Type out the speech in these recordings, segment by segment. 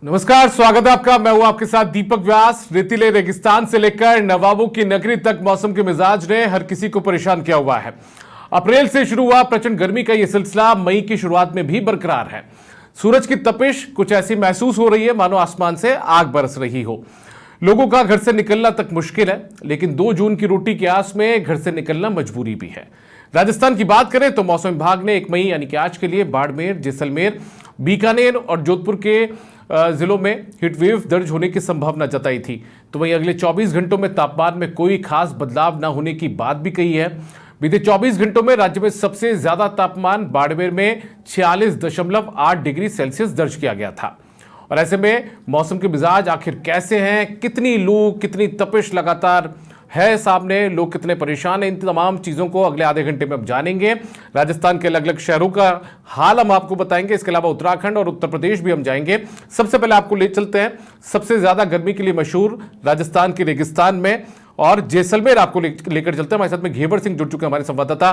नमस्कार, स्वागत है आपका। मैं हूं आपके साथ दीपक व्यास। रेतीले रेगिस्तान से लेकर नवाबों की नगरी तक मौसम के मिजाज ने हर किसी को परेशान किया हुआ है। अप्रैल से शुरू हुआ प्रचंड गर्मी का यह सिलसिला मई की शुरुआत में भी बरकरार है। सूरज की तपिश कुछ ऐसी महसूस हो रही है मानो आसमान से आग बरस रही हो। लोगों का घर से निकलना तक मुश्किल है, लेकिन 2 जून की रोटी की आस में घर से निकलना मजबूरी भी है। राजस्थान की बात करें तो मौसम विभाग ने 1 मई यानी कि आज के लिए बाड़मेर, जैसलमेर, बीकानेर और जोधपुर के जिलों में हीटवेव दर्ज होने की संभावना जताई थी। तो वहीं अगले 24 घंटों में तापमान में कोई खास बदलाव न होने की बात भी कही है। बीते 24 घंटों में राज्य में सबसे ज्यादा तापमान बाड़मेर में 46.8 डिग्री सेल्सियस दर्ज किया गया था। और ऐसे में मौसम के मिजाज आखिर कैसे हैं, कितनी लू, कितनी तपिश लगातार है सामने, लोग कितने परेशान हैं, इन तमाम चीज़ों को अगले आधे घंटे में हम जानेंगे। राजस्थान के अलग अलग शहरों का हाल हम आपको बताएंगे। इसके अलावा उत्तराखंड और उत्तर प्रदेश भी हम जाएंगे। सबसे पहले आपको ले चलते हैं सबसे ज्यादा गर्मी के लिए मशहूर राजस्थान के रेगिस्तान में, और जैसलमेर आपको लेकर चलते हैं। हमारे साथ में घेवर सिंह जुड़ चुके हैं, हमारे संवाददाता।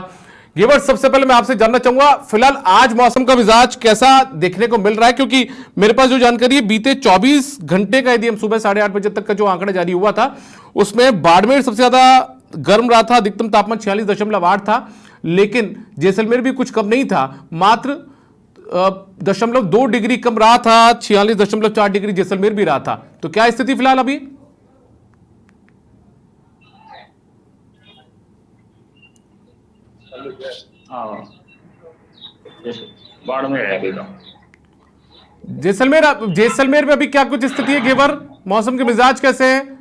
घेवर, सबसे पहले मैं आपसे जानना चाहूंगा, फिलहाल आज मौसम का मिजाज कैसा देखने को मिल रहा है? क्योंकि मेरे पास जो जानकारी है, बीते 24 घंटे का यदि हम सुबह 8:30 बजे तक का जो आंकड़ा जारी हुआ था, उसमें बाड़मेर सबसे ज्यादा गर्म रहा था, अधिकतम तापमान 46.8 था। लेकिन जैसलमेर भी कुछ कम नहीं था, मात्र 0.2 डिग्री कम रहा था, 46.4 डिग्री जैसलमेर भी रहा था। तो क्या स्थिति फिलहाल अभी? हाँ, बाढ़ में है अभी तो। जैसलमेर में अभी क्या कुछ स्थिति है घेवर? मौसम के मिजाज कैसे हैं?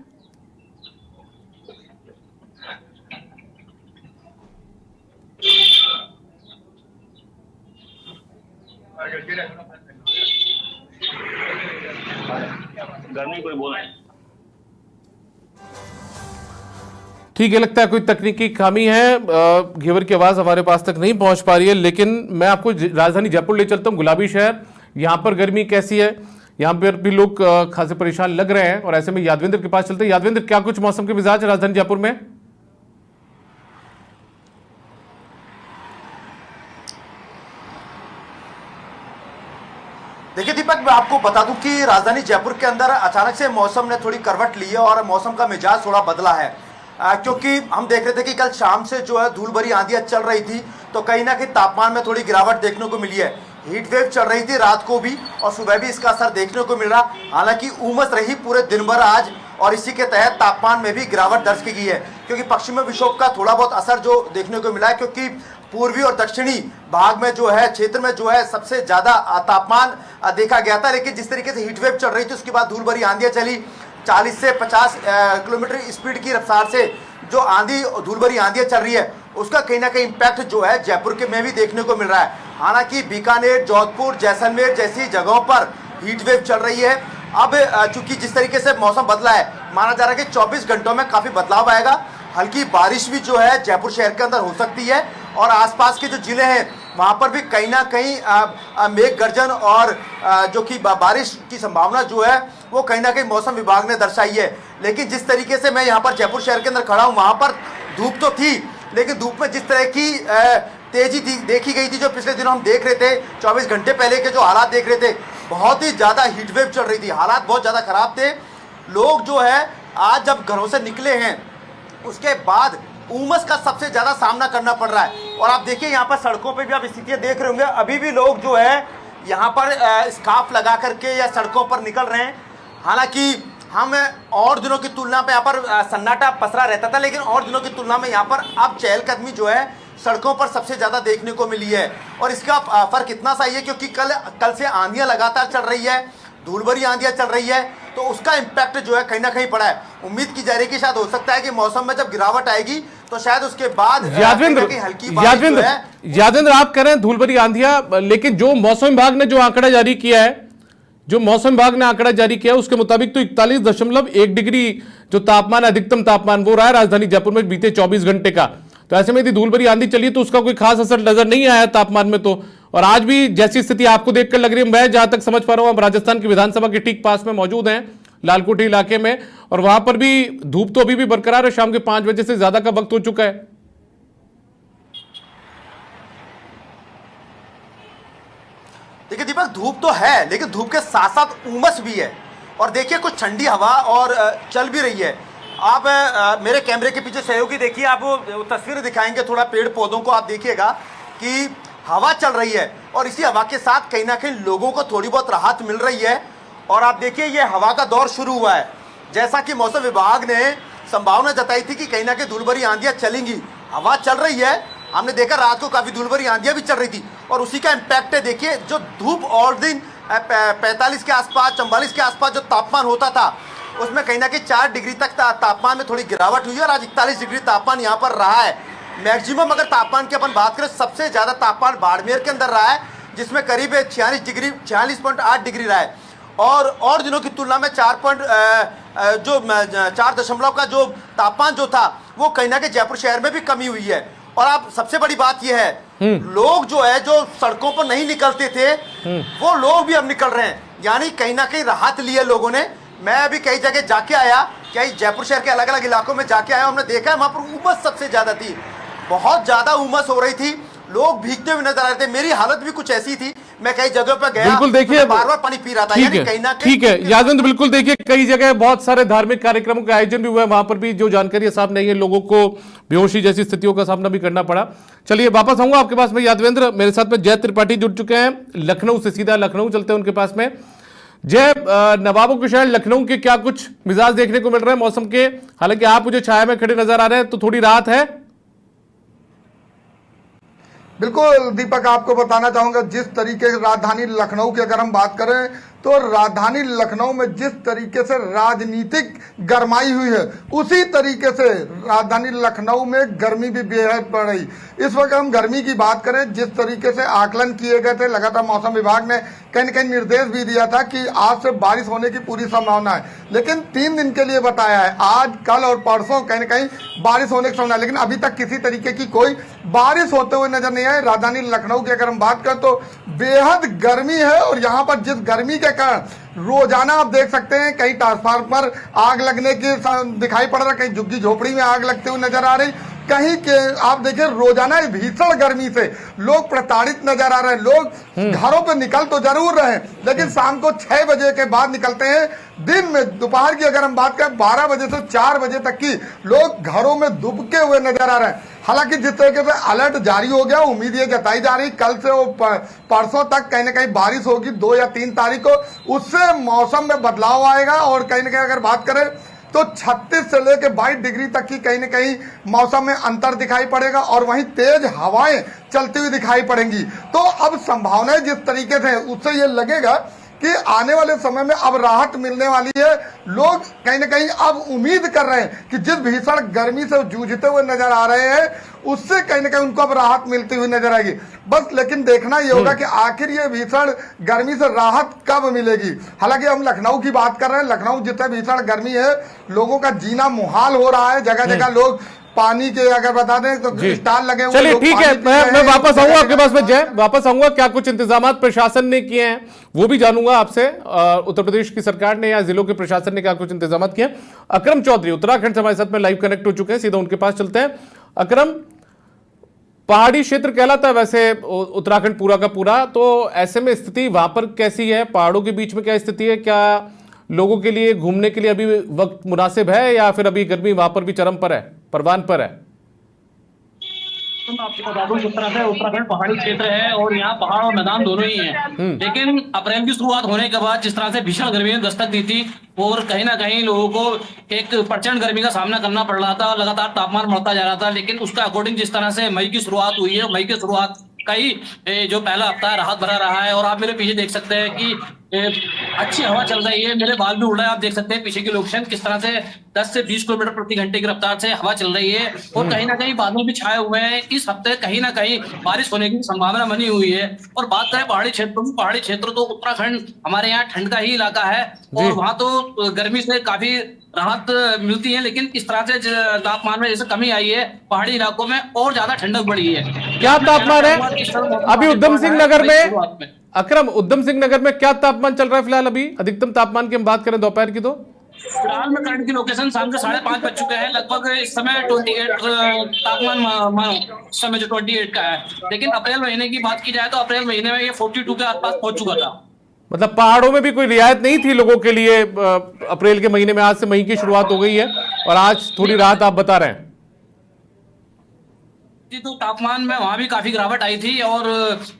गर्मी कोई बोला है। ठीक है, लगता है कोई तकनीकी खामी है, घेवर की आवाज हमारे पास तक नहीं पहुंच पा रही है। लेकिन मैं आपको राजधानी जयपुर ले चलता हूं, गुलाबी शहर। यहां पर गर्मी कैसी है? यहां पर भी लोग खासे परेशान लग रहे हैं। और ऐसे में यादवेंद्र के पास चलते हैं। यादवेंद्र, क्या कुछ मौसम के मिजाज है राजधानी जयपुर में? देखिए दीपक, मैं आपको बता दूं कि राजधानी जयपुर के अंदर अचानक से मौसम ने थोड़ी करवट ली है और मौसम का मिजाज थोड़ा बदला है। क्योंकि हम देख रहे थे कि कल शाम से जो है धूल भरी आंधियां चल रही थी, तो कहीं ना कहीं तापमान में थोड़ी गिरावट देखने को मिली है। हीट वेव चल रही थी रात को भी और सुबह भी इसका असर देखने को मिल रहा। हालांकि उमस रही पूरे दिन भर आज, और इसी के तहत तापमान में भी गिरावट दर्ज की गई है। क्योंकि पश्चिमी विक्षोभ का थोड़ा बहुत असर जो देखने को मिला है, क्योंकि पूर्वी और दक्षिणी भाग में जो है क्षेत्र में जो है सबसे ज्यादा तापमान देखा गया था। लेकिन जिस तरीके से हीट वेव चल रही थी, उसके बाद धूल भरी आंधियां चली, 40 से 50 किलोमीटर स्पीड की रफ्तार से जो आंधी धूल भरी आंधियां चल रही है, उसका कहीं ना कहीं इंपैक्ट जो है जयपुर के में भी देखने को मिल रहा है। हालांकि बीकानेर, जोधपुर, जैसलमेर जैसी जगहों पर हीट वेव चल रही है। अब चूंकि जिस तरीके से मौसम बदला है, माना जा रहा है कि 24 घंटों में काफी बदलाव आएगा। हल्की बारिश भी जो है जयपुर शहर के अंदर हो सकती है, और आसपास के जो जिले हैं वहां पर भी कहीं ना कहीं मेघ गर्जन और जो कि बारिश की संभावना जो है वो कहीं ना कहीं मौसम विभाग ने दर्शाई है। लेकिन जिस तरीके से मैं यहाँ पर जयपुर शहर के अंदर खड़ा हूँ, वहां पर धूप तो थी, लेकिन धूप में जिस तरह की तेजी देखी गई थी, जो पिछले दिनों हम देख रहे थे, 24 घंटे पहले के जो हालात देख रहे थे, बहुत ही ज्यादा हीट वेव चल रही थी, हालात बहुत ज्यादा खराब थे। लोग जो है आज जब घरों से निकले हैं, उसके बाद उमस का सबसे ज्यादा सामना करना पड़ रहा है। और आप देखिए यहाँ पर सड़कों पे भी आप स्थितियां देख रहे होंगे, अभी भी लोग जो है यहाँ पर स्कार्फ लगा करके या सड़कों पर निकल रहे हैं। हालांकि हम और दिनों की तुलना में यहाँ पर सन्नाटा पसरा रहता था, लेकिन और दिनों की तुलना में यहाँ पर अब चहलकदमी जो है सड़कों पर सबसे ज्यादा देखने को मिली है। और इसका फर्क इतना सा ही है क्योंकि कल से आंधियां लगातार चल रही है, धूल भरी आंधियां चल रही है, तो उसका इम्पैक्ट जो है कहीं ना कहीं पड़ा है। उम्मीद की जा रही है कि शायद हो सकता है कि मौसम में जब गिरावट आएगी तो शायद उसके बाद यादवेंद्र आप कह रहे हैं धूल भरी आंधियां, लेकिन जो मौसम विभाग ने जो आंकड़ा जारी किया है, उसके मुताबिक तो 41.1 डिग्री जो तापमान, अधिकतम तापमान वो रहा है राजधानी जयपुर में बीते 24 घंटे का। तो ऐसे में यदि धूल भरी आंधी चली तो उसका कोई खास असर नजर नहीं आया तापमान में। तो और आज भी जैसी स्थिति आपको देखकर लग रही है, मैं जहां तक समझ पा रहा हूं, हम राजस्थान की विधानसभा के ठीक पास में मौजूद हैं, लालकोटी इलाके में, और वहां पर भी धूप तो अभी भी बरकरार है। शाम के 5 बजे से ज्यादा का वक्त हो चुका है। देखिए दीपक, धूप तो है लेकिन धूप के साथ साथ उमस भी है। और देखिए कुछ ठंडी हवा और चल भी रही है। आप मेरे कैमरे के पीछे सहयोगी देखिए, आप वो तस्वीरें दिखाएंगे थोड़ा पेड़ पौधों को, आप देखिएगा कि हवा चल रही है और इसी हवा के साथ कहीं ना कहीं लोगों को थोड़ी बहुत राहत मिल रही है। और आप देखिए ये हवा का दौर शुरू हुआ है। जैसा कि मौसम विभाग ने संभावना जताई थी कि कहीं ना कहीं धूल भरी आंधियां चलेंगी, हवा चल रही है। हमने देखा रात को काफी धूल भरी आंधियां भी चल रही थी और उसी का इम्पैक्ट है। देखिए जो धूप और दिन 45 के आसपास 44 के आसपास जो तापमान होता था उसमें कहीं ना कहीं 4 डिग्री तक तापमान में थोड़ी गिरावट हुई है और आज 41 डिग्री तापमान यहाँ पर रहा है। मैक्सिमम अगर तापमान की अपन बात करें, सबसे ज्यादा तापमान बाड़मेर के अंदर रहा है जिसमें करीब 46.8 डिग्री रहा है। और दिनों की तुलना में 4.0 का जो तापमान जो था वो कहीं ना कहीं जयपुर शहर में भी कमी हुई है। और आप सबसे बड़ी बात यह है, लोग जो है जो सड़कों पर नहीं निकलते थे वो लोग भी अब निकल रहे हैं, यानी कहीं ना कहीं राहत ली है लोगों ने। मैं अभी कई जगह जाके आया, कई जयपुर शहर के अलग अलग इलाकों में जाके आया, हमने देखा है वहां पर उमस सबसे ज्यादा थी, बहुत ज्यादा उमस हो रही थी, लोग भीगते हुए नजर आ रहे थे। मेरी हालत भी कुछ ऐसी थी, मैं कई जगह पर गया, बिल्कुल देखिए, बार बार पानी पी रहा था। ठीक है, ठीक है यादवेंद्र, बिल्कुल देखिए कई जगह बहुत सारे धार्मिक कार्यक्रमों के आयोजन भी हुए, वहां पर भी जो जानकारी साफ नहीं है, लोगों को बेहोशी जैसी स्थितियों का सामना भी करना पड़ा। चलिए वापस आऊंगा आपके पास में यादवेंद्र, मेरे साथ में जय त्रिपाठी जुड़ चुके हैं लखनऊ से, सीधा लखनऊ चलते हैं उनके पास में। जय, नवाबों के शहर लखनऊ के क्या कुछ मिजाज देखने को मिल रहे हैं मौसम के? हालांकि आप मुझे छाया में खड़े नजर आ रहे हैं तो थोड़ी राहत है। बिल्कुल दीपक, आपको बताना चाहूंगा जिस तरीके से राजधानी लखनऊ की अगर हम बात करें तो राजधानी लखनऊ में जिस तरीके से राजनीतिक गरमाई हुई है उसी तरीके से राजधानी लखनऊ में गर्मी भी बेहद बढ़ रही। इस वक्त हम गर्मी की बात करें, जिस तरीके से आकलन किए गए थे, लगातार मौसम विभाग ने कहीं न कहीं निर्देश भी दिया था कि आज से बारिश होने की पूरी संभावना है, लेकिन 3 दिन के लिए बताया है, आज कल और परसों कहीं न कहीं बारिश होने की संभावना है, लेकिन अभी तक किसी तरीके की कोई बारिश होते हुए नजर नहीं आई। राजधानी लखनऊ की अगर हम बात करें तो बेहद गर्मी है और यहाँ पर जिस गर्मी के कारण रोजाना आप देख सकते हैं कहीं ट्रांसफार्मर पर आग लगने की दिखाई पड़ रहा है, कहीं झुग्गी झोपड़ी में आग लगते हुए नजर आ रही, कहीं के आप देखिए रोजाना भीषण गर्मी से लोग प्रताड़ित नजर आ रहे हैं। लोग घरों पे निकल तो जरूर रहे हैं लेकिन शाम को 6 बजे के बाद निकलते हैं। दिन में दोपहर की अगर हम बात करें 12 बजे से 4 बजे तक की लोग घरों में दुबके हुए नजर आ रहे हैं। हालांकि जिस तरीके से अलर्ट जारी हो गया, उम्मीद ये जताई जा रही कल से वो परसों तक कहीं ना कहीं बारिश होगी, 2 या 3 तारीख को, उससे मौसम में बदलाव आएगा। और कहीं ना कहीं अगर बात करें तो 36 से लेकर 22 डिग्री तक की कहीं ना कहीं मौसम में अंतर दिखाई पड़ेगा और वहीं तेज हवाएं चलती हुई दिखाई पड़ेंगी। तो अब संभावनाएं जिस तरीके से उससे ये लगेगा कि आने वाले समय में अब राहत मिलने वाली है। लोग कहीं ना कहीं अब उम्मीद कर रहे हैं कि जिस भीषण गर्मी से जूझते हुए नजर आ रहे हैं उससे कहीं ना कहीं उनको अब राहत मिलती हुई नजर आएगी। बस लेकिन देखना ये होगा कि आखिर ये भीषण गर्मी से राहत कब मिलेगी। हालांकि हम लखनऊ की बात कर रहे हैं, लखनऊ जितना भीषण गर्मी है लोगों का जीना मुहाल हो रहा है, जगह जगह लोग पानी के अगर बता दें तो स्टॉल लगे हुए। चलिए ठीक है, मैं वापस आऊंगा आपके पास में जय, वापस आऊंगा। क्या कुछ इंतजाम प्रशासन ने किए हैं वो भी जानूंगा आपसे। उत्तर प्रदेश की सरकार ने या जिलों के प्रशासन ने क्या कुछ इंतजाम किए हैं। अकरम चौधरी उत्तराखंड से हमारे साथ में लाइव कनेक्ट हो चुके हैं, सीधा उनके पास चलते हैं। अकरम, पहाड़ी क्षेत्र कहलाता है वैसे उत्तराखंड पूरा का पूरा, तो ऐसे में स्थिति वहां पर कैसी है? पहाड़ों के बीच में क्या स्थिति है? क्या लोगों के लिए घूमने के लिए अभी वक्त मुनासिब है या फिर अभी गर्मी वहां पर भी चरम पर है, परवान पर है? आपको बता दूं जिस तरह से उत्तराखंड पहाड़ी क्षेत्र है और यहाँ पहाड़ और मैदान दोनों ही हैं, लेकिन अप्रैल की शुरुआत होने के बाद जिस तरह से भीषण गर्मी ने दस्तक दी थी और कहीं ना कहीं लोगों को एक प्रचंड गर्मी का सामना करना पड़ रहा था, लगातार तापमान बढ़ता जा रहा था, लेकिन उसका अकॉर्डिंग जिस तरह से मई की शुरुआत हुई है, मई की शुरुआत का ही जो पहला हफ्ता है राहत भरा रहा है। और आप मेरे पीछे देख सकते हैं कि अच्छी हवा चल रही है, मेरे बाल भी उड़ रहे हैं, आप देख सकते हैं पीछे की लोकेशन किस तरह से 10 से 20 किलोमीटर प्रति घंटे की रफ्तार से हवा चल रही है और कहीं ना कहीं बादल भी छाए हुए हैं। इस हफ्ते कहीं ना कहीं बारिश होने की संभावना बनी हुई है। और बात करें पहाड़ी क्षेत्रों की, पहाड़ी क्षेत्र तो उत्तराखंड हमारे यहाँ ठंड का ही इलाका है और वहां तो गर्मी से काफी राहत मिलती है, लेकिन इस तरह से तापमान में जैसे कमी आई है पहाड़ी इलाकों में और ज्यादा ठंडक बढ़ी है। क्या तापमान है अभी उधम सिंह नगर में? अकरम, उधम सिंह नगर में क्या तापमान चल रहा है फिलहाल? अभी अधिकतम तापमान की हम बात करें दोपहर की तो फिलहाल में करंट की लोकेशन शाम के 5:30 बज चुके हैं। लगभग इस समय 28 तापमान इस समय जो 28 का है। लेकिन अप्रैल महीने की बात की जाए तो अप्रैल महीने में ये 42 के आसपास पहुंच चुका था। मतलब पहाड़ों में भी कोई रियायत नहीं थी लोगों के लिए अप्रैल के महीने में। आज से मई की शुरुआत हो गई है और आज थोड़ी राहत आप बता रहे हैं। जी, तो तापमान में वहां भी काफी गिरावट आई थी और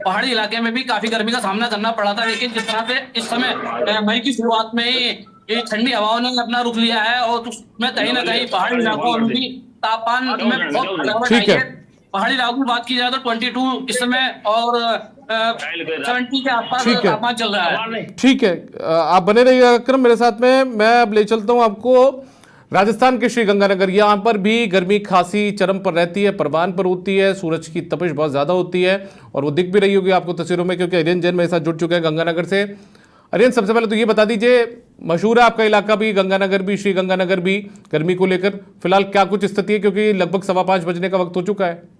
पहाड़ी इलाके में भी काफी गर्मी का सामना करना पड़ा था। लेकिन जिस तरह से इस समय मई की शुरुआत में ही ये ठंडी हवाओं ने अपना रुख लिया है और उसमें कहीं ना कहीं पहाड़ी इलाकों में भी तापमान में बहुत गिरावट आई है। पहाड़ी इलाकों की बात की जाए तो 22 इस समय और 70 के आसपास तापमान चल रहा है। ठीक है, आप बने रहिएगा अक्रम मेरे साथ में। मैं अब ले चलता हूं आपको राजस्थान के श्रीगंगानगर। यहाँ पर भी गर्मी खासी चरम पर रहती है, परवान पर होती है, सूरज की तपिश बहुत ज़्यादा होती है और वो दिख भी रही होगी आपको तस्वीरों में, क्योंकि आर्यन जैन मेरे साथ जुड़ चुके हैं गंगानगर से। आर्यन, सबसे पहले तो ये बता दीजिए, मशहूर है आपका इलाका भी, गंगानगर भी, श्रीगंगानगर भी, गर्मी को लेकर फिलहाल क्या कुछ स्थिति है, क्योंकि लगभग 5:15 बजने का वक्त हो चुका है।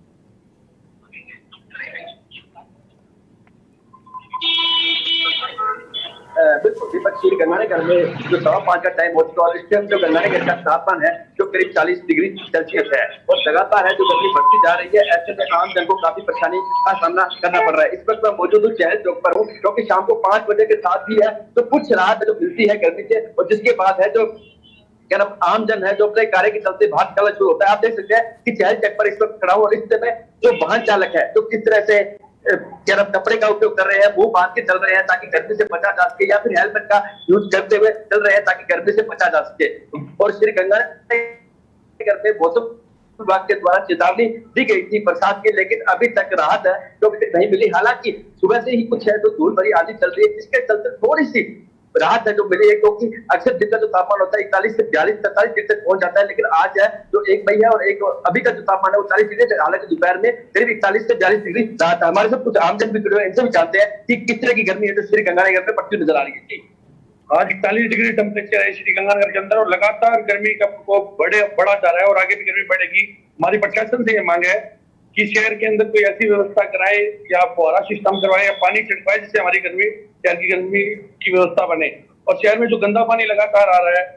बिल्कुल दीपक, श्रीगंगानगर में जो 5:15 का टाइम हो चुका और इस टाइम जो गंगानगर का तापमान है जो करीब 40 डिग्री सेल्सियस है और लगातार है जो गर्मी बढ़ती जा रही है। ऐसे में आम जन को काफी परेशानी का सामना करना पड़ रहा है। इस वक्त मैं मौजूद हूँ चहल चौक पर हूँ, क्योंकि शाम को 5 बजे के साथ भी है तो कुछ राहत जो मिलती है गर्मी से, और जिसके बाद है जो क्या नाम आम जन है जो अपने कार्य के चलते बाहर निकलना शुरू होता है। आप देख सकते हैं कि चहल चौक पर इस वक्त खड़ा हूँ और इस समय जो वाहन चालक है तो किस तरह से क्या नाम कपड़े का उपयोग कर रहे हैं, मुंह बांध के चल रहे हैं ताकि गर्मी से बचा जा सके, या फिर हेलमेट का यूज करते हुए चल रहे हैं ताकि गर्मी से बचा जा सके। और श्रीगंगानगर में मौसम विभाग के द्वारा चेतावनी दी गई थी बरसात की, लेकिन अभी तक राहत है तो नहीं मिली। हालांकि सुबह से ही कुछ है तो धूल भरी आंधी चल रही है, जिसके चलते थोड़ी सी राहत है जो मिली है, क्योंकि अक्सर दिन का जो तापमान होता है 41 से 42 43 डिग्री तक पहुंच जाता है, लेकिन आज है जो 1 मई है और एक अभी का जो तापमान है वो 40 डिग्री। हालांकि दोपहर में करीब 41 से 42 डिग्री राहत है। हमारे साथ कुछ आमजन भी जुड़े हुए, इनसे भी जानते हैं कि किस तरह की गर्मी है जो श्रीगंगानगर में पड़ती नजर आ रही है। आज 41 डिग्री टेम्परेचर है श्रीगंगानगर के अंदर और लगातार गर्मी का प्रकोप बढ़ा जा रहा है और आगे भी गर्मी बढ़ेगी। हमारी प्रशासन से ये मांग है कि शहर के अंदर कोई ऐसी व्यवस्था कराए या फुहारा सिस्टम करवाए या पानी छिड़कवाए जिससे हमारी गर्मी शहर की गर्मी की व्यवस्था बने। और शहर में जो गंदा पानी लगातार आ रहा है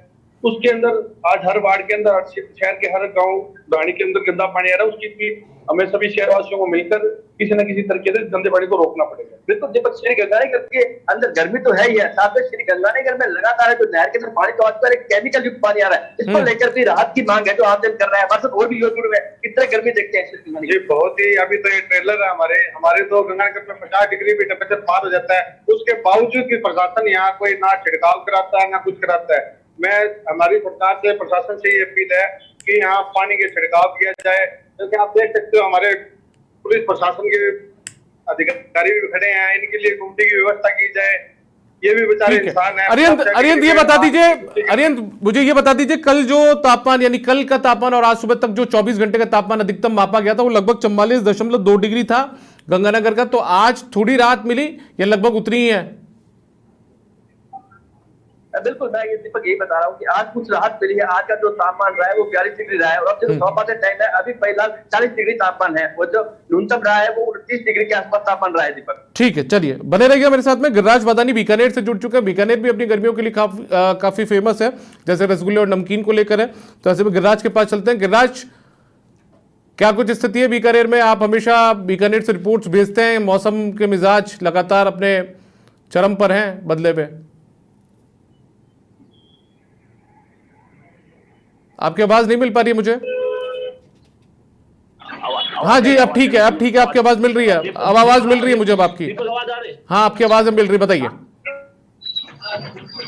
उसके अंदर आज हर वार्ड के अंदर शहर के हर गांव ढाणी के अंदर गंदा पानी आ रहा है, उसकी भी हमें सभी शहरवासियों को मिलकर किसी न किसी तरीके से गंदे पानी को रोकना पड़ेगा। बिल्कुल दीपक, श्रीगंगानगर के अंदर गर्मी तो है ही है, साथ में श्रीगंगानगर में लगातार जो नहर के अंदर पानी तो आजकल एक केमिकल युक्त पानी आ रहा है, इसको लेकर भी राहत की मांग है जो आंदोलन कर रहा है। हमारे साथ और भी लोग जुड़े हुए हैं, किस तरह गर्मी देखते हैं श्रीगंगानगर? ये बहुत ही, अभी तो ये ट्रेलर है हमारे तो गंगानगर में 50 डिग्री भी टेम्परेचर पार हो जाता है, उसके बावजूद भी प्रशासन यहाँ कोई ना छिड़काव कराता है ना कुछ कराता है। मैं हमारी सरकार से प्रशासन से ये अपील है कि यहाँ पानी के छिड़काव किया जाए, क्योंकि आप देख सकते हो हमारे पुलिस प्रशासन के अधिकारी भी खड़े हैं, इनके लिए घूमने की व्यवस्था की जाए। ये भी बेचारे इंसान है। अरियंत ये बता दीजिए, अरियंत मुझे ये बता दीजिए, कल जो तापमान यानी कल का तापमान और आज सुबह तक जो 24 घंटे का तापमान अधिकतम मापा गया था वो लगभग 44.2 डिग्री था गंगानगर का, तो आज थोड़ी राहत मिली या लगभग उतनी ही है? बिल्कुल, मैं ये दीपक यही बता रहा हूँ कि आज कुछ राहत मिली है। आज का जो तापमान रहा है वो 42 डिग्री रहा है और अब जो 6:15 टाइम है अभी फिलहाल 40 डिग्री तापमान है, वो जो न्यूनतम रहा है वो 29 डिग्री के आसपास तापमान रहा है। दीपक ठीक है, चलिए बने रहिएगा मेरे साथ में। गिरिराज वादानी बीकानेर से जुड़ चुके हैं। बीकानेर भी अपनी गर्मियों के लिए काफी फेमस है, जैसे रसगुल्ले और नमकीन को लेकर है, तो ऐसे में गिरिराज के पास चलते हैं। गिरिराज, क्या कुछ स्थिति है बीकानेर में? आप हमेशा बीकानेर से रिपोर्ट्स भेजते हैं, मौसम के मिजाज लगातार अपने चरम पर हैं, बदले पे। आपकी आवाज नहीं मिल पा रही है मुझे। हाँ जी, अब ठीक है, आपकी आवाज मिल रही है, अब आवाज मिल रही है मुझे अब आपकी। हाँ, आपकी आवाज मिल रही है, बताइए।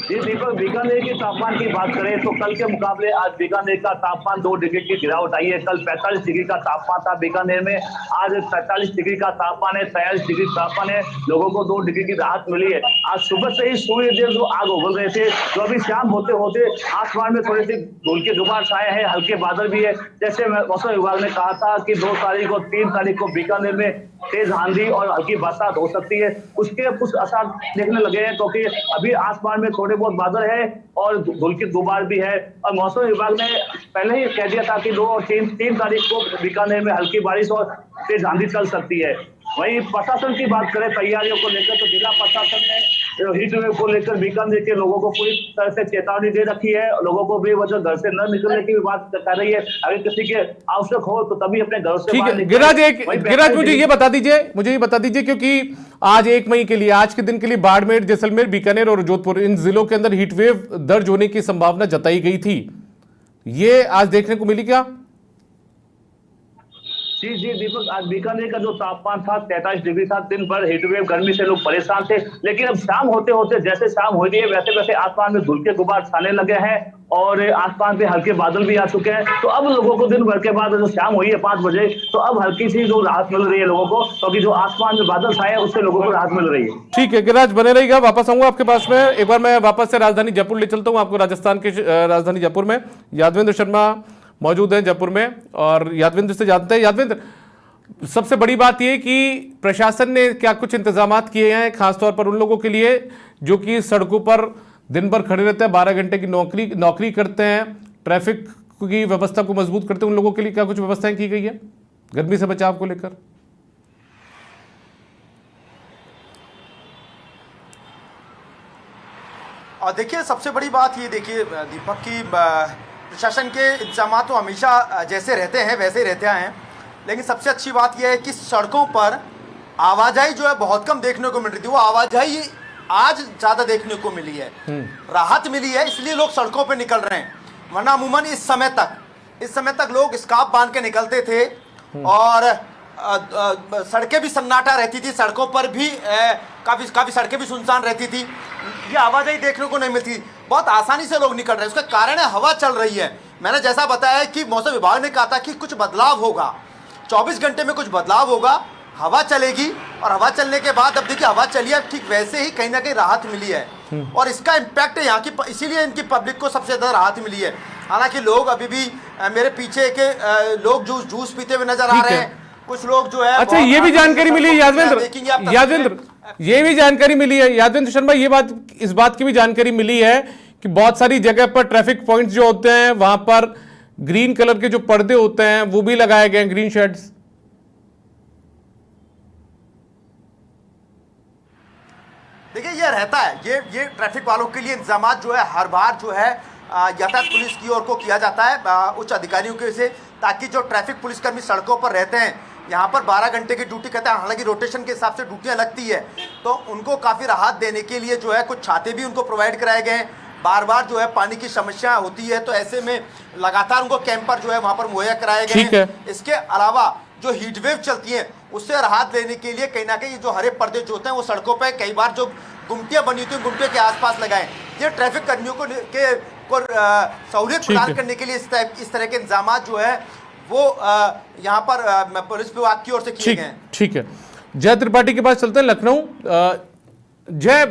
जी दीपक, बीकानेर के तापमान की बात करें तो कल के मुकाबले आज बीकानेर का तापमान 2 डिग्री की गिरावट आई है। कल 45 डिग्री का तापमान था बीकानेर में, आज 45 डिग्री का तापमान है, 43 डिग्री तापमान है। लोगों को 2 डिग्री की राहत मिली है। आज सुबह से ही सूर्य देव जो आग उगल रहे थे, तो अभी शाम होते होते आसमान में थोड़ी सी धूल के गुबार छाए हैं, हल्के बादल भी है। जैसे मौसम विभाग ने कहा था कि 2 तारीख और 3 तारीख को बीकानेर में तेज आंधी और हल्की बरसात हो सकती है, उसके कुछ असर देखने लगे हैं, क्योंकि अभी आसमान में थोड़े बहुत बादल है और धूल की गुबार भी है। और मौसम विभाग ने पहले ही कह दिया था कि 2 और 3 तारीख को बीकानेर में हल्की बारिश और तेज आंधी चल सकती है। वहीं प्रशासन की बात करें तैयारियों को लेकर तो जिला प्रशासन ने हीट वेव को लेकर बीकानेर के लोगों को पूरी तरह से चेतावनी दे रखी है। लोगों को भी मतलब घर से न निकलने की भी बात कर रही है। अगर किसी के आवश्यक हो तो तभी अपने घरों से ठीक बाहर है निकलें। गिरिराज, मुझे ये बता दीजिए क्योंकि आज 1 मई के लिए, आज के दिन के लिए बाड़मेर, जैसलमेर, बीकानेर और जोधपुर, इन जिलों के अंदर हीटवेव दर्ज होने की संभावना जताई गई थी, ये आज देखने को मिली क्या? जी दीपक, आज बीकानेर का जो तापमान था 43 डिग्री था। दिन भर हीटवेव गर्मी से लोग परेशान थे, लेकिन अब शाम होते होते जैसे शाम हो रही है वैसे वैसे आसमान में धूल के गुबार छाने लगे हैं और आसमान पे हल्के बादल भी आ चुके हैं। तो अब लोगों को दिन भर के बाद जो शाम हुई है 5 बजे, तो अब हल्की सी जो राहत मिल रही है लोगों को, क्योंकि जो आसमान में बादल छाए उससे लोगों को राहत मिल रही है। ठीक है गिरिराज, बने रहिएगा, वापस आऊंगा आपके पास में। एक बार मैं वापस से राजधानी जयपुर ले चलता हूं आपको। राजस्थान के राजधानी जयपुर में यादवेंद्र शर्मा मौजूद हैं जयपुर में, और यादवेंद्र से जानते हैं। यादवेंद्र, सबसे बड़ी बात यह कि प्रशासन ने क्या कुछ इंतजामात किए हैं खासतौर पर उन लोगों के लिए जो कि सड़कों पर दिन भर खड़े रहते हैं, 12 घंटे की नौकरी करते हैं, ट्रैफिक की व्यवस्था को मजबूत करते हैं, उन लोगों के लिए क्या कुछ व्यवस्थाएं की गई है गर्मी से बचाव को लेकर? और देखिए, सबसे बड़ी बात ये देखिए दीपक की प्रशासन के इंतजाम तो हमेशा जैसे रहते हैं वैसे ही रहते हैं, लेकिन सबसे अच्छी बात यह है कि सड़कों पर आवाजाही जो है बहुत कम देखने को मिल रही थी, वो आवाजाही आज ज़्यादा देखने को मिली है। राहत मिली है, इसलिए लोग सड़कों पे निकल रहे हैं। वरना अमूमन इस समय तक लोग स्कार्फ बांध के निकलते थे और सड़कें भी सन्नाटा रहती थी, सड़कों पर भी काफ़ी सड़कें भी सुनसान रहती थी, ये आवाजाही देखने को नहीं मिलती। बहुत आसानी से लोग निकल रहे हैं। उसका कारण है हवा चल रही है। मैंने जैसा बताया कि मौसम विभाग ने कहा था कि कुछ बदलाव होगा, 24 घंटे में कुछ बदलाव होगा, हवा चलेगी, और हवा चलने के बाद अब देखिए हवा चली है, ठीक वैसे ही कहीं ना कहीं राहत मिली है और इसका इम्पैक्ट है यहाँ की, इसीलिए इनकी पब्लिक को सबसे ज़्यादा राहत मिली है। हालांकि लोग अभी भी मेरे पीछे के लोग जूस पीते हुए नजर आ रहे हैं, कुछ लोग जो है। अच्छा, ये भी जानकारी मिली है यादवेंद्र, ये भी जानकारी मिली है यादवेंद्र शर्मा, इस बात की भी जानकारी मिली है कि बहुत सारी जगह पर ट्रैफिक पॉइंट्स जो होते हैं वहां पर ग्रीन कलर के जो पर्दे होते हैं वो भी लगाए गए हैं, ग्रीन शेड्स। देखिए, ये रहता है, ये ट्रैफिक वालों के लिए इंतजाम जो है हर बार जो है यातायात पुलिस की ओर को किया जाता है उच्च अधिकारियों के से, ताकि जो ट्रैफिक पुलिसकर्मी सड़कों पर रहते हैं, यहाँ पर 12 घंटे की ड्यूटी करते हैं। हालांकि रोटेशन के हिसाब से ड्यूटियाँ लगती है, तो उनको काफ़ी राहत देने के लिए जो है कुछ छाते भी उनको प्रोवाइड कराए गए हैं। बार बार जो है पानी की समस्या होती है, तो ऐसे में लगातार उनको कैंपर जो है वहाँ पर मुहैया कराए गए हैं। इसके अलावा जो हीट वेव चलती है उससे राहत लेने के लिए कहीं ना कहीं जो हरे पर्दे जो होते हैं वो सड़कों पर कई बार जो गुमटियाँ बनी होती हैं गुमटियों के आसपास लगाएं। ये ट्रैफिक कर्मियों को सहूलियत प्रदान करने के लिए इस तरह के इंतजाम जो है वो यहाँ पर पुलिस विभाग की ओर से किए गए हैं। ठीक है, जय त्रिपाठी के पास चलते हैं, लखनऊ। जय,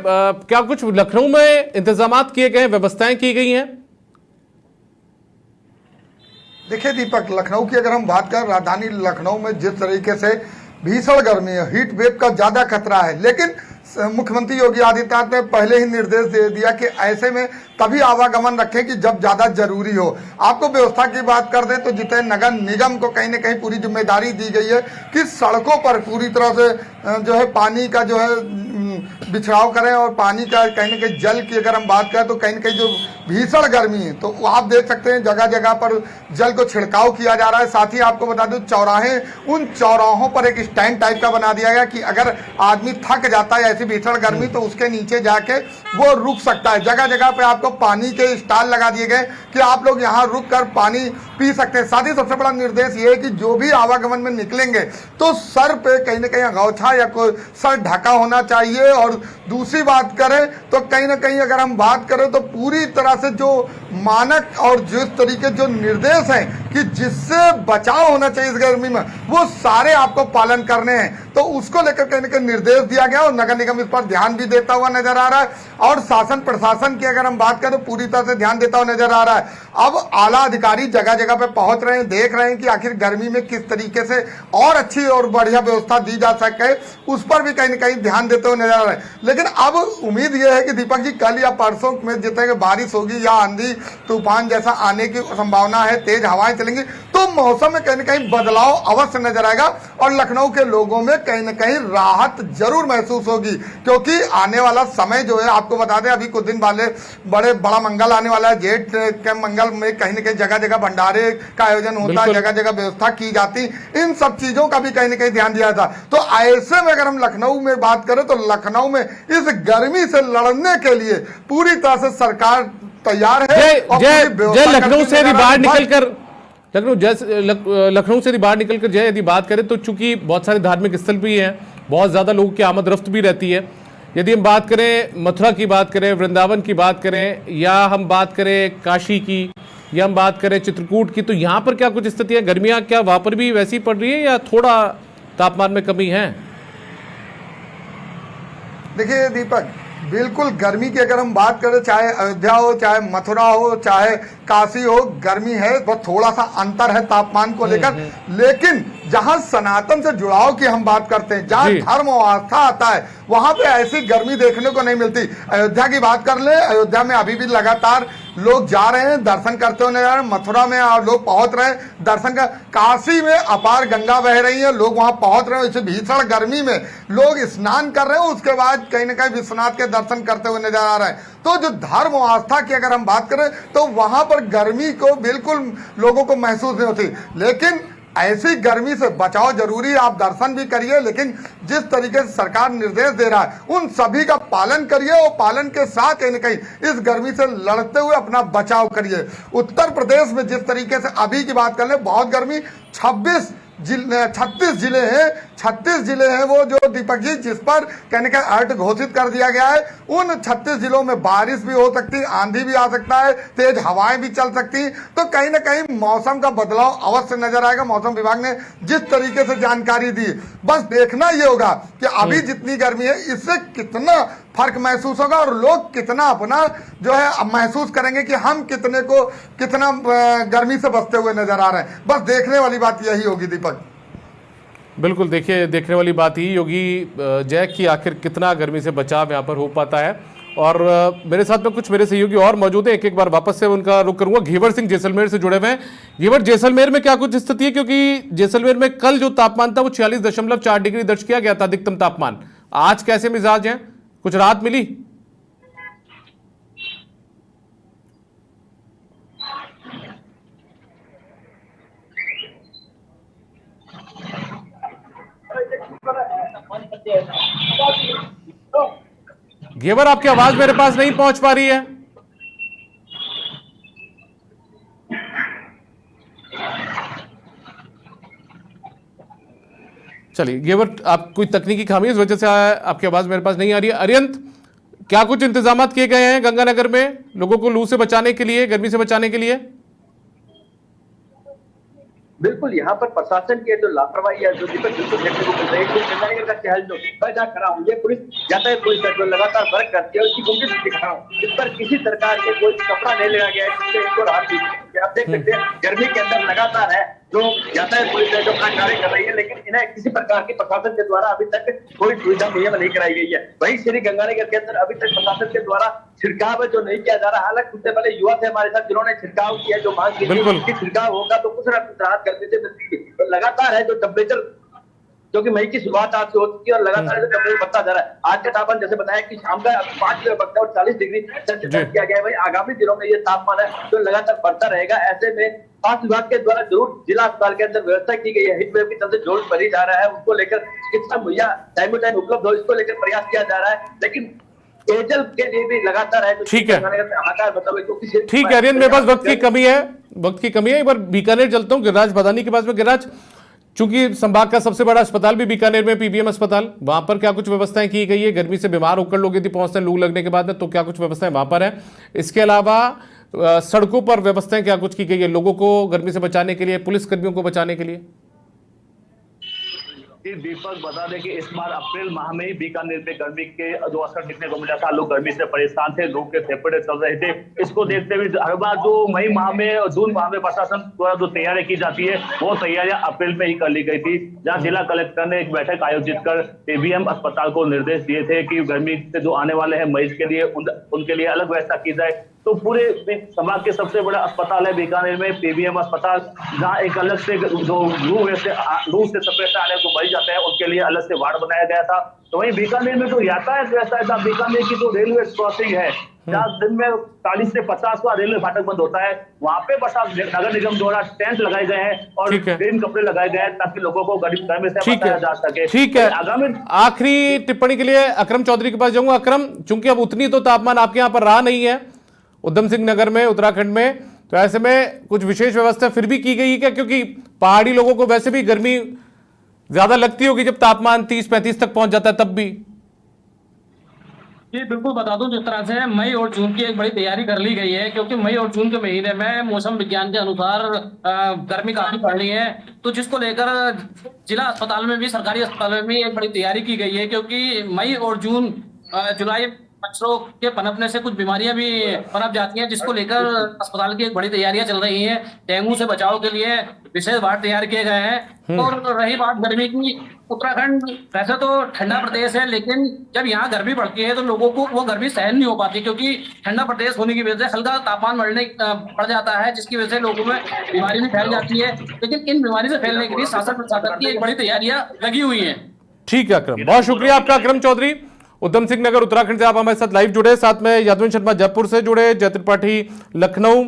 क्या कुछ लखनऊ में इंतजामात किए गए, व्यवस्थाएं की गई हैं? देखिए दीपक, लखनऊ की अगर हम बात करें, राजधानी लखनऊ में जिस तरीके से भीषण गर्मी है, हीट वेव का ज्यादा खतरा है, लेकिन मुख्यमंत्री योगी आदित्यनाथ ने पहले ही निर्देश दे दिया कि ऐसे में तभी आवागमन रखें कि जब ज्यादा जरूरी हो। आपको व्यवस्था की बात कर दें तो जितने नगर निगम को कहीं ना कहीं पूरी जिम्मेदारी दी गई है कि सड़कों पर पूरी तरह से जो है पानी का जो है बिछाव करें, और पानी का कहीं ना कहीं जल की अगर हम बात करें तो कहीं ना कहीं जो भीषण गर्मी है, तो आप देख सकते हैं जगह जगह पर जल को छिड़काव किया जा रहा है। साथ ही आपको बता दूं, चौराहे, उन चौराहों पर एक स्टैंड टाइप का बना दिया गया कि अगर आदमी थक जाता है ऐसी भीषण गर्मी तो उसके नीचे जाके वो रुक सकता है। जगह जगह पे आपको पानी के स्टॉल लगा दिए गए कि आप लोग यहाँ रुक कर पानी पी सकते हैं। साथ ही सबसे बड़ा निर्देश ये है कि जो भी आवागमन में निकलेंगे तो सर पे कहीं ना कहीं गौछा या कोई सर ढका होना चाहिए, और दूसरी बात करें तो कहीं ना कहीं अगर हम बात करें तो पूरी तरह से जो मानक और जिस तरीके जो निर्देश हैं कि जिससे बचाव होना चाहिए इस गर्मी में, वो सारे आपको पालन करने हैं, तो उसको लेकर कहीं ना कहीं निर्देश दिया गया और नगर निगम इस पर ध्यान भी देता हुआ नजर आ रहा है। और शासन प्रशासन की अगर हम बात करें तो पूरी तरह से ध्यान देता हुआ नजर आ रहा है। अब आला अधिकारी जगह जगह पे पहुंच रहे हैं, देख रहे हैं कि आखिर गर्मी में किस तरीके से और अच्छी और बढ़िया व्यवस्था दी जा सके, उस पर भी कहीं ना कहीं ध्यान देते हुए नजर आ रहा है। लेकिन अब उम्मीद यह है कि दीपक जी कल या परसों में जितने बारिश होगी या आंधी तूफान जैसा आने की संभावना है, तेज हवाएं चलेंगी, तो मौसम में कहीं ना कहीं बदलाव अवश्य नजर आएगा और लखनऊ के लोगों में कहीं ना कहीं राहत जरूर महसूस होगी, क्योंकि आने वाला समय जो है, आपको बता दें अभी कुछ दिन वाले बड़ा मंगल आने वाला है। जेठ के मंगल में कहीं ना कहीं जगह जगह भंडारे का आयोजन होता है, जगह जगह व्यवस्था की जाती, इन सब चीजों का भी कहीं ना कहीं ध्यान दिया था। तो ऐसे में अगर हम लखनऊ में बात करें तो लखनऊ में इस गर्मी से लड़ने के लिए पूरी तरह से सरकार तैयार है। जय लखनऊ से यदि बाहर निकलकर लखनऊ से यदि बाहर निकलकर जय यदि बात करें तो चूंकि बहुत सारे धार्मिक स्थल भी हैं, बहुत ज्यादा लोगों की आमद रफ्त भी रहती है। यदि हम बात करें मथुरा की बात करें, वृंदावन की बात करें, या हम बात करें काशी की, या हम बात करें चित्रकूट की, तो यहाँ पर क्या कुछ स्थिति है? गर्मियाँ क्या वहाँ पर भी वैसी पड़ रही है या थोड़ा तापमान में कमी है? देखिए दीपक, बिल्कुल गर्मी की अगर हम बात करें, चाहे अयोध्या हो, चाहे मथुरा हो, चाहे काशी हो, गर्मी है, बस थोड़ा सा अंतर है तापमान को लेकर। लेकिन जहां सनातन से जुड़ाव की हम बात करते हैं, जहां धर्म और आस्था आता है, वहां पे ऐसी गर्मी देखने को नहीं मिलती। अयोध्या की बात कर ले, अयोध्या में अभी भी लगातार लोग जा रहे हैं, दर्शन करते हुए नजर आ रहे हैं। मथुरा में लोग पहुंच रहे हैं दर्शन कर। काशी में अपार गंगा बह रही है, लोग वहां पहुंच रहे हैं। इस भीषण गर्मी में लोग स्नान कर रहे हैं, उसके बाद कहीं ना कहीं विश्वनाथ के दर्शन करते हुए नजर आ रहे हैं। तो जो धर्म और आस्था की अगर हम बात करें तो वहां पर गर्मी को बिल्कुल लोगों को महसूस नहीं होती। लेकिन ऐसी गर्मी से बचाव जरूरी है, आप दर्शन भी करिए, लेकिन जिस तरीके से सरकार निर्देश दे रहा है उन सभी का पालन करिए और पालन के साथ कहीं ना कहीं इस गर्मी से लड़ते हुए अपना बचाव करिए। उत्तर प्रदेश में जिस तरीके से अभी की बात कर ले, बहुत गर्मी, 36 जिले हैं वो जो दीपक जी, जिस पर कहने का अलर्ट घोषित कर दिया गया है। उन 36 जिलों में बारिश भी हो सकती है, आंधी भी आ सकता है, तेज हवाएं भी चल सकती हैं। तो कहीं ना कहीं मौसम का बदलाव अवश्य नजर आएगा। मौसम विभाग ने जिस तरीके से जानकारी दी, बस देखना ये होगा कि अभी जितनी गर्मी है इससे कितना फर्क महसूस होगा और लोग कितना अपना जो है महसूस करेंगे कि हम कितना गर्मी से बचते हुए नजर आ रहे हैं। बस देखने वाली बात यही होगी दीपक। बिल्कुल, देखिए देखने वाली बात ही होगी जय कि आखिर कितना गर्मी से बचाव यहाँ पर हो पाता है। और मेरे साथ में कुछ मेरे सहयोगी और मौजूद है, एक बार वापस से उनका रुख करूंगा। घेवर सिंह जैसलमेर से जुड़े हुए हैं। घेवर, जैसलमेर में क्या कुछ स्थिति है? क्योंकि जैसलमेर में कल जो तापमान था वो 46.4 डिग्री दर्ज किया गया था अधिकतम तापमान। आज कैसे मिजाज हैं? कुछ राहत मिली? घेवर, आपकी आवाज मेरे पास नहीं पहुंच पा रही है। चलिए घेवर, आप कोई तकनीकी खामी इस वजह से आपकी आवाज मेरे पास नहीं आ रही है। अरियंत, क्या कुछ इंतजाम किए गए हैं गंगानगर में लोगों को लू से बचाने के लिए, गर्मी से बचाने के लिए? बिल्कुल, यहाँ पर प्रशासन की जो लापरवाही है, जो दीपक बिल्कुल देखने को मिल रही है। गंगानगर का चहल जो मैं खड़ा हूँ, ये पुलिस यातायात पुलिस है जो लगातार वर्क करती है, उसकी गुंगी से दिखा रहा हूँ। इस पर किसी सरकार के कोई कपड़ा नहीं लगाया गया है जिससे इनको राहत दी। आप देख सकते हैं गर्मी के अंदर लगातार है जो यातायात पुलिस है जो अपना कार्य कर रही है, लेकिन इन्हें किसी प्रकार की प्रशासन के द्वारा अभी तक कोई सुविधा मुहैया नहीं कराई गई है। वहीं श्री गंगानगर के अंदर अभी तक प्रशासन के द्वारा छिड़काव जो नहीं किया जा रहा। हालांकि उससे पहले युवा थे हमारे साथ जिन्होंने छिड़काव किया, जो मांग की थी कि छिड़काव होगा तो कुछ ना कुछ राहत करते थे। तो लगातार है जो टेम्परेचर, जो कि मई की शुरुआत आज से हो चुकी है और लगातार जो टेम्परेचर बढ़ता जा रहा है। आज का तापमान जैसे बताया कि शाम का 5 बजे बढ़ता है और 40 डिग्री सेल्सियस दर्ज किया गया है। वही आगामी दिनों में ये तापमान है जो लगातार बढ़ता रहेगा। ऐसे में स्वास्थ्य विभाग के द्वारा जरूर जिला अस्पताल के अंदर व्यवस्था की गई है। हीट वेव के चलते जोर बढ़ी जा रहा है, उसको लेकर चिकित्सा मुहैया टाइम टाइम उपलब्ध हो, इसको लेकर प्रयास किया जा रहा है। लेकिन पेयजल के लिए भी लगातार है। ठीक है, ठीक है अरियन, मेरे पास वक्त की कमी है। एक बार बीकानेर चलता हूँ गिरिराज बदानी के पास में। गिरिराज, चूंकि संभाग का सबसे बड़ा अस्पताल भी बीकानेर में, पीबीएम अस्पताल, वहां पर क्या कुछ व्यवस्थाएं की गई है? गर्मी से बीमार होकर लोग यदि पहुंचते हैं लू लगने के बाद में, तो क्या कुछ व्यवस्थाएं वहां पर है? इसके अलावा सड़कों पर व्यवस्थाएं क्या कुछ की गई है लोगों को गर्मी से बचाने के लिए, पुलिस कर्मियों को बचाने के लिए? दीपक, बता दें कि इस बार अप्रैल माह में ही बीकानेर में गर्मी के जो असर दिखने को मिला था। लोग गर्मी से परेशान थे, लोग के फेफड़े चल रहे थे। इसको देखते हुए हर बार जो मई माह में और जून माह में प्रशासन द्वारा जो तैयारियां की जाती है वो तैयारियां अप्रैल में ही कर ली गई थी, जहां जिला कलेक्टर ने एक बैठक आयोजित कर पीबीएम अस्पताल को निर्देश दिए थे कि गर्मी से जो आने वाले हैं मरीज के लिए उनके लिए अलग व्यवस्था की जाए। तो पूरे संभाग के सबसे बड़ा अस्पताल है बीकानेर में पीबीएम अस्पताल, जहां एक अलग से जो लू से सफेद आने को मरीज जाते हैं उनके लिए अलग से वार्ड बनाया गया था। तो वहीं बीकानेर में जो यातायात व्यवस्था है, बीकानेर की जो रेलवे क्रॉसिंग है, जहाँ दिन में 40 से 50 का रेलवे फाटक बंद होता है, वहां पे बस नगर निगम द्वारा टेंट लगाए गए हैं और ग्रीन कपड़े लगाए गए हैं ताकि लोगों को गर्मी से बचाया जा सके। ठीक है, आगामी आखिरी टिप्पणी के लिए अकरम चौधरी के पास जाऊंगा। अकरम, चूंकि अब उतनी तो तापमान आपके यहाँ पर रहा नहीं है उधम सिंह नगर में, उत्तराखंड में, तो ऐसे में कुछ विशेष व्यवस्था फिर भी की गई है क्या? क्योंकि पहाड़ी लोगों को वैसे भी गर्मी ज्यादा लगती होगी जब तापमान 30-35 तक पहुंच जाता है तब भी। जी बिल्कुल बता दूं, जिस तरह से मई और जून की एक बड़ी तैयारी कर ली गई है, क्योंकि मई और जून के महीने में मौसम विज्ञान के अनुसार गर्मी काफी बढ़ रही है, तो जिसको लेकर जिला अस्पताल में भी, सरकारी अस्पताल में भी एक बड़ी तैयारी की गई है। क्योंकि मई और जून जुलाई मच्छरों के पनपने से कुछ बीमारियां भी पनप जाती हैं, जिसको लेकर अस्पताल की एक बड़ी तैयारियां चल रही हैं। डेंगू से बचाव के लिए विशेष वार्ड तैयार किए गए हैं। और रही बात गर्मी की, उत्तराखंड वैसे तो ठंडा प्रदेश है, लेकिन जब यहाँ गर्मी बढ़ती है तो लोगों को वो गर्मी सहन नहीं हो पाती, क्योंकि ठंडा प्रदेश होने की वजह से हल्का तापमान बढ़ जाता है, जिसकी वजह से लोगों में बीमारी भी फैल जाती है। लेकिन इन बीमारी से फैलने के लिए शासन प्रशासन की एक बड़ी तैयारियां लगी हुई है। ठीक है अकरम, बहुत शुक्रिया आपका अकरम चौधरी। उधम सिंह नगर उत्तराखंड से आप हमारे साथ लाइव जुड़े, साथ में यादवन शर्मा जयपुर से जुड़े, जय त्रिपाठी लखनऊ,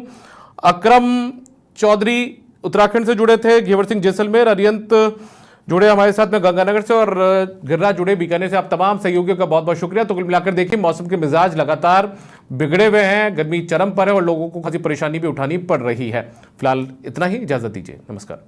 अकरम चौधरी उत्तराखंड से जुड़े थे, घेवर सिंह जैसलमेर, अरियंत जुड़े हमारे साथ में गंगानगर से, और गिरिराज जुड़े बीकानेर से। आप तमाम सहयोगियों का बहुत बहुत शुक्रिया। तो कुल मिलाकर देखिए, मौसम के मिजाज लगातार बिगड़े हुए हैं, गर्मी चरम पर है और लोगों को खासी परेशानी भी उठानी पड़ रही है। फिलहाल इतना ही, इजाजत दीजिए, नमस्कार।